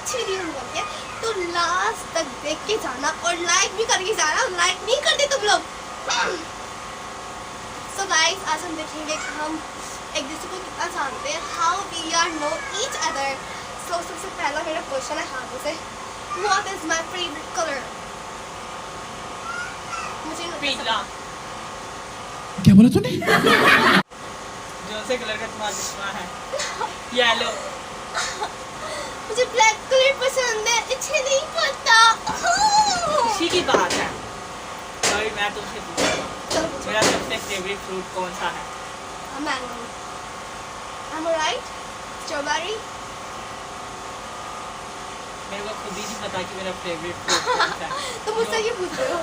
अच्छी वीडियो बनती है तो लास्ट तक देख के जाना और लाइक भी करके जाना, लाइक नहीं करते तुम लोग। सो गाइस, आज हम देखेंगे कि हम एक दूसरे को कितना जानते हैं, how we are know each other. So सबसे पहला मेरा क्वेश्चन है हाथों से, what is my favourite colour? मुझे पीला। क्या बोला तूने? जो से कलर का तुम्हारा चश्मा है? येलो। मुझे ब्लैक कलर पसंद है, इसे नहीं पता। खुशी की बात है। अभी मैं तुमसे पूछूंगा, चलो पूछो। मेरा सबसे फेवरेट फ्रूट कौन सा है? Mango. Am I right? Strawberry. मेरे को खुद ही नहीं पता कि मेरा फेवरेट फ्रूट कौन सा है। तो मुझसे ये पूछ रहे हो?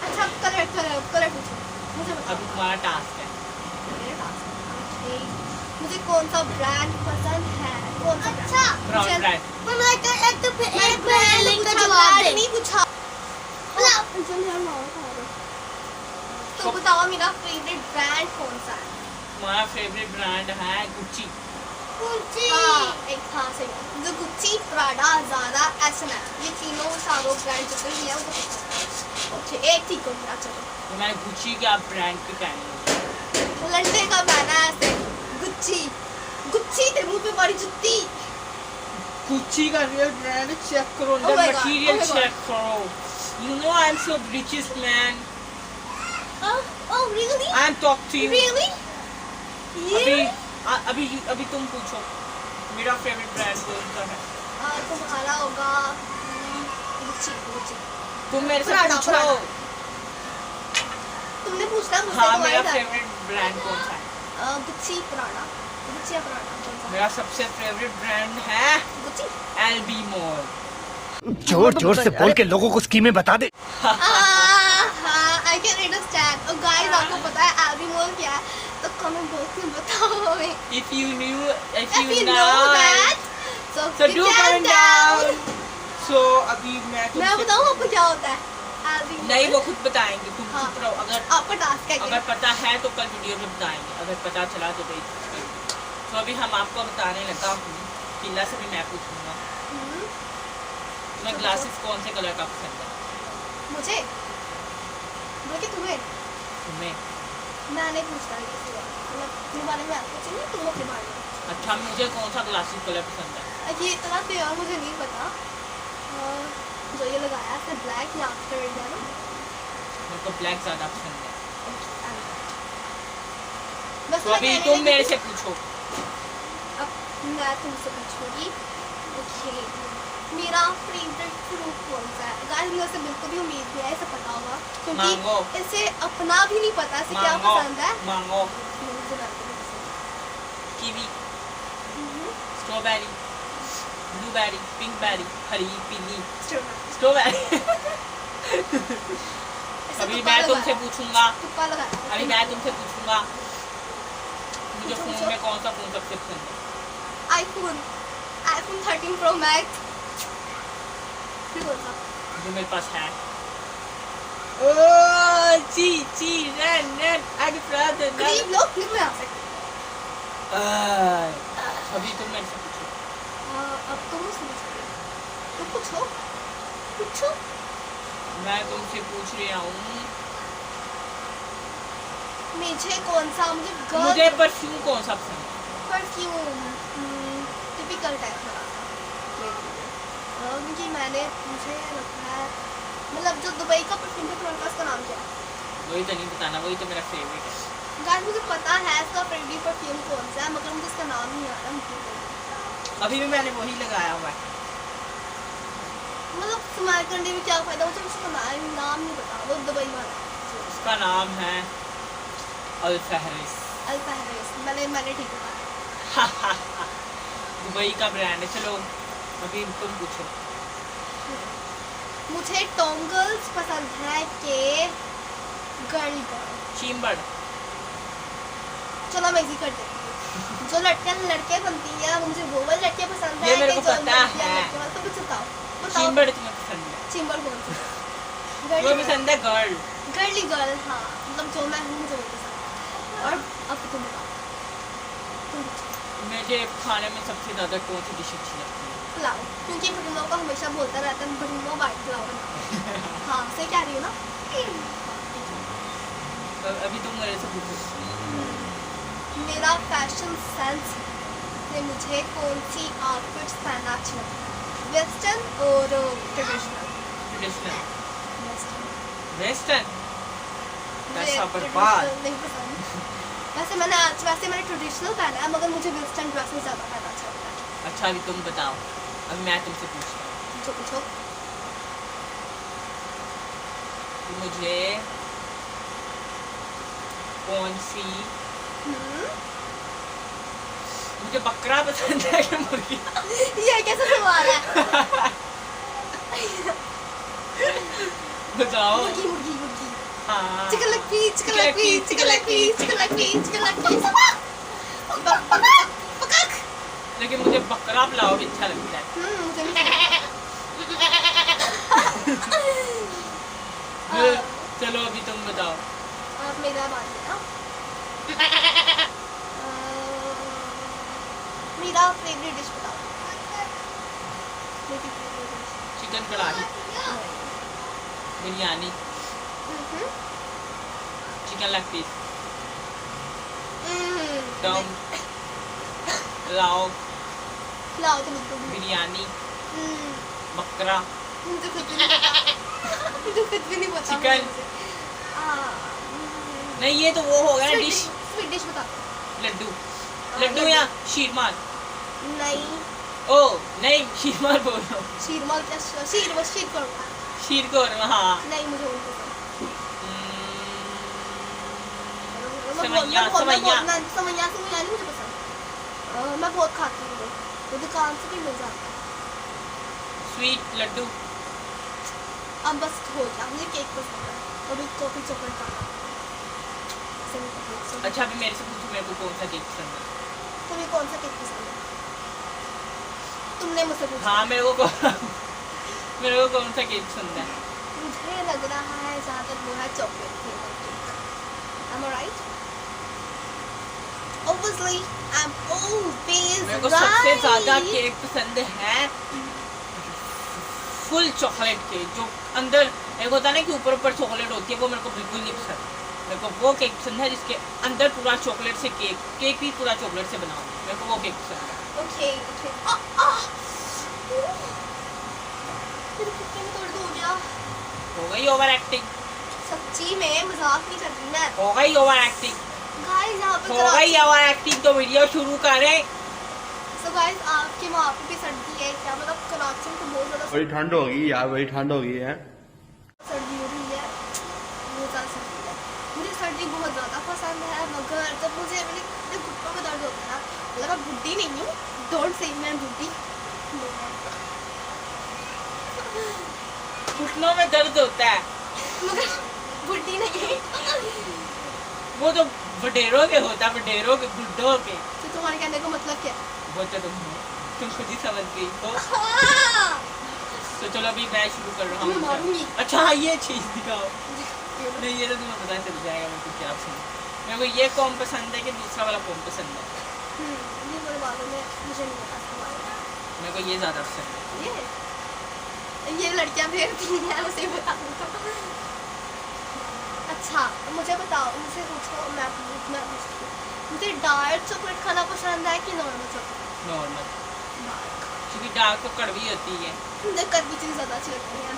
अच्छा, कलर कलर कलर पूछो मुझे बताओ। अभी तुम्हारा टास्क है। मेरा टास्क है। Okay. मुझे कौन सा ब्रांड पसंद है? कौन सा? अच्छा, ब्राउन ब्रेड। एक पहले का जवाब नहीं पूछा। तो बताओ मेरा फेवरेट ब्रांड कौन सा है? तुम्हारा फेवरेट ब्रांड है गुच्ची। हाँ, एक हाँ सही है। मुझे गुच्ची, प्राडा, ज़ारा, H&M, ये तीनों सारों ब्रांड जितने भी हैं वो पसंद है। ओके, एक ठीक हो गया। चलो, तो मैं गुच्ची का ब्रांड पे पहनी हूँ। लंडे का पहना है ऐसे, गुच्ची गुच्ची तेरे मुंह पे बड़ी जुत्ती। गुच्ची का रियल ब्रांड चेक करो, Oh my God, material oh my God. Check करो। You know I am so richest man. Oh really? I am talk to you. Really? अभी तुम पूछो, मेरा फेवरेट ब्रांड कौन सा है? तुम्हारा होगा गुच्ची गुच्ची। तुम मेरे से प्राडा, पूछो। प्राडा। तुमने पूछना मुझसे। हाँ, तुम्हारी मेरा था। फेवरेट ब्रांड कौन सा है? Gucci, Prada. गुच्ची या प्राडा कौन सा? मेरा सबसे फेवरेट ब्रांड है गुच्ची। LB mall. जोर जोर से बोल के लोगों को स्कीमें बता दे। I can understand. और guys, आपको पता है LB मॉल क्या है? तो कमेंट बॉक्स में बताओ हमें। If you know that, so do comment down. So अभी मैं बताऊँ आपको क्या होता है? LB mall? नहीं, वो खुद बताएंगे, तुम हाँ। चुप रहो। अगर आपका टास्क है अगर पता है तो कल वीडियो में बताएंगे, अगर पता चला तो भाई। तो अभी हम आपको बताने लगा हूँ, किला से भी मैं पूछूंगा, तुम्हें ग्लासेस कौन से कलर का पसंद है? मुझे बल्कि तुम्हें मैं नहीं पूछता ये सवाल, मतलब अपने बारे में आपको चाहिए, तुम अपने बारे में। अच्छा, मुझे कौन सा ग्लासेस कलर पसंद है? ये इतना तो यार मुझे नहीं पता। जो ये लगाया है ब्लैक या आफ्टर है ना? मेरे को ब्लैक ज़्यादा पसंद है। बस तो अभी तुम मेरे से पूछो। अब मैं तुमसे पूछूंगी। ओके, मेरा फेवरेट फ्रूट कौन सा है? गाइस, मुझे से बिल्कुल भी उम्मीद नहीं है इसे पता होगा, क्योंकि मैंगो। इसे अपना भी नहीं पता इसे क्या पसंद है। मैंगो, मुझे बिल्कुल नहीं पसंद। कीवी, स्ट्रॉबेरी, ब्लूबेरी, पिंकबेरी, हरी, पीली, स्ट्रॉबेरी। अभी मैं तुमसे पूछूंगा, तुक्का लगा। अभी मैं तुमसे पूछूंगा, मुझे फोन में कौन सा फोन सबसे पसंद है? iPhone 13 Pro Max। जो मेरे पास है। ओ ची रन आगे ब्रदर क्लिप लो, क्लिप में आ सकते। अभी तुम मेरे से पूछो। अब तुम मुझसे पूछोगे, तो पूछो। मैं तुमसे पूछ रहा हूँ, मुझे कौन सा मुझे परफ्यूम कौन सा पसंद है? परफ्यूम टिपिकल टाइप का, क्योंकि मुझे लगता है, मतलब जो दुबई का परफ्यूम है तुम्हारे पास, का नाम क्या है? वही तो नहीं बताना, वही तो मेरा फेवरेट है। गाइस, मुझे पता है इसका फेवरेट परफ्यूम कौन सा है, मगर मुझे इसका नाम नहीं आ रहा। अभी भी मैंने वही लगाया हुआ है। मतलब इस्तेमाल करने में क्या फायदा, मुझे उसका नाम नहीं पता, वो दुबई वाला है। उसका नाम है अल-फहरिस। मैंने ठीक बताया। दुबई का ब्रांड है। चलो अभी तुम पूछो। मुझे टोंगल्स पसंद है कि गर्ल। चिम्बड़। चलो मैं इजी कर देती हूँ। जो लड़कियां लड़के बनती है मुझे वो वाली लड़कियां पसंद है। ये मेरे को जो पता लड़कियां है। लड़के वाले, तो कुछ बताओ। चिम्बड़ तुम्हें पसंद है? चिम्बड़ कौन सी? वो पसंद है गर्ल। गर्ली गर्ल, हाँ, मतलब जो मैं हूँ मुझे वो पसंद है। और अब तुम बताओ। मुझे खाने में सबसे ज़्यादा कौन सी डिश अच्छी लगती है? पुलाव, क्योंकि भटूरों को हमेशा बोलता रहता है भटूरों वाइट पुलाव बना। हाँ सही कह रही हो ना? अभी तुम मेरे से पूछो। मेरा फैशन सेंस ने मुझे कौन सी आउटफिट्स पहनना अच्छी लगती है, वेस्टर्न और ट्रेडिशनल? ट्रेडिशनल। वेस्टर्न। वेस्टर्न मुझे ऐसा बर्बाद। ट्रेडिशनल नहीं पसंद। वैसे मैंने ट्रेडिशनल पहना है, मगर मुझे वेस्टर्न ड्रेसेस ज़्यादा पहनना अच्छा लगता है। अच्छा अभी तुम बताओ, अभी मैं तुमसे पूछता हूँ। पूछो। मुझे कौन सी, मुझे बकरा पसंद है कि मुर्गी? ये कैसा सवाल है? बताओ। मुर्गी मुर्गी मुर्गी। हाँ। Chicken leg piece, chicken leg piece, chicken leg piece, chicken leg piece, chicken leg piece. पकाक। लेकिन मुझे बकरा पुलाव भी अच्छा लगता है। मुझे भी। चलो अभी तुम बताओ। आप मेरा बात लेना। मेरा फेवरेट डिश बताओ। मेरी फेवरेट डिश चिकन कढ़ाई, बिरयानी, चिकन लेग पीस, दम, पुलाव, पुलाव तो बिल्कुल भी बिरयानी, बकरा, मुझे खुद भी नहीं पता। मुझे खुद भी नहीं पता। चिकन। नहीं ये तो वो हो गया ना डिश। स्वीट डिश बता। लड्डू, लड्डू या शीरमाल? नहीं। ओ नहीं, शीरमाल बोल रहा हूँ। शीरमाल क्या? शीर कोरमा। शीर कोरमा। हाँ। नहीं मुझे वो पसंद। समैया नहीं मुझे पसंद। मैं बहुत खाती हूँ, वो दुकान से भी मिल जाता है। स्वीट लड्डू। अब बस हो गया, मुझे केक पसंद है और भी कॉफी चॉकलेट खाना। अच्छा अभी मेरे से पूछो, मेरे को कौन सा केक पसंद है? तुम्हें कौन सा केक पसंद है? तुमने मुझसे पूछा। हाँ मेरे को कौन सा केक पसंद है? मुझे लग रहा है ज़्यादातर वो है chocolate flavour cake. Am I right? Obviously, I'm always मेरे को right. सबसे ज्यादा केक पसंद है फुल चॉकलेट केक, जो अंदर एक होता है ना कि ऊपर ऊपर चॉकलेट होती है, वो मेरे को बिल्कुल नहीं पसंद। मेरे को वो केक पसंद है जिसके अंदर पूरा चॉकलेट से केक भी पूरा चॉकलेट से बना हो, मेरे को वो केक पसंद है। Okay. मेरे कुत्ते में दर्द हो गया। हो गई ओवर एक्टिंग, सच्ची में मजाक नहीं कर रही मैं। हो गई ओवर एक्टिंग, गाइस यहाँ पे हो गई ओवर एक्टिंग, तो वीडियो शुरू करें। So guys, आपके वहाँ पे भी सर्दी है क्या? मतलब कराची में तो बहुत ज़्यादा बड़ी ठंड हो गई यार, बड़ी ठंड हो गई है। सर्दी हो रही है, बहुत ज़्यादा सर्दी है। मुझे सर्दी बहुत ज़्यादा पसंद है, मगर जब मुझे मेरे घुटनों में दर्द होता है ना, मतलब मैं बुढ़ी नहीं हूँ, डोंट से मैं बुढ़ी। घुटनों में दर्द होता है, मगर बुढ़ी नहीं। वो तो वडेरों के होता है, वडेरों के, बुड्ढों के। तो तुम्हारे कहने का मतलब क्या है? वो तो तुम खुद ही समझ गई हो। हाँ। तो चलो अभी मैं शुरू कर रहा मैं मारूंगी। हूँ। अच्छा हाँ ये चीज़ दिखाओ। नहीं ये तो तुम्हें पता चल जाएगा मेरे को क्या पसंद है। मेरे को ये कौन पसंद है कि दूसरा वाला कौन पसंद है? ये मेरे बालों में मुझे नहीं पता इसके बारे में। मेरे को ये ज़्यादा पसंद है। ये लड़कियां फेरती हैं, उसे बता दूँ तो। अच्छा मुझे बताओ, मुझे पूछो, मैं पूछती हूँ। मुझे डार्क चॉकलेट खाना पसंद है कि नॉर्मल चॉकलेट? नॉर्मल, क्योंकि डार्क तो कड़वी होती है। मुझे कड़वी चीज़ ज़्यादा अच्छी लगती है।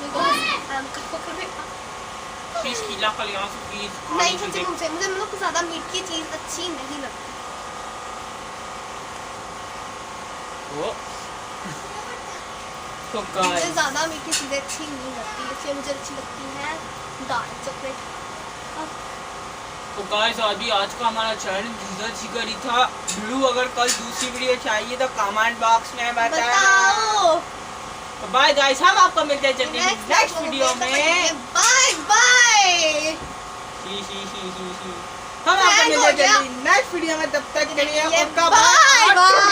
फीस कीला कलियां से फीस नहीं सच्ची मुझे मतलब ज़्यादा मीठी चीज़ अच्छी नहीं लगती। वो तो मुझे ज़्यादा मीठी चीज़ें अच्छी नहीं लगती, इसलिए मुझे अच्छी लगती है डार्क चॉकलेट। तो गाइस अभी आज का हमारा चैनल जिक्र ही था। ब्लू अगर कल दूसरी वीडियो चाहिए तो कमेंट बॉक्स में बताओ। तो बाय गाइस, हम आपको मिलते हैं जल्दी नेक्स्ट वीडियो में। Bye bye. हम आपको मिलते हैं जल्दी नेक्स्ट वीडियो में, तब तक के लिए बाय बाय।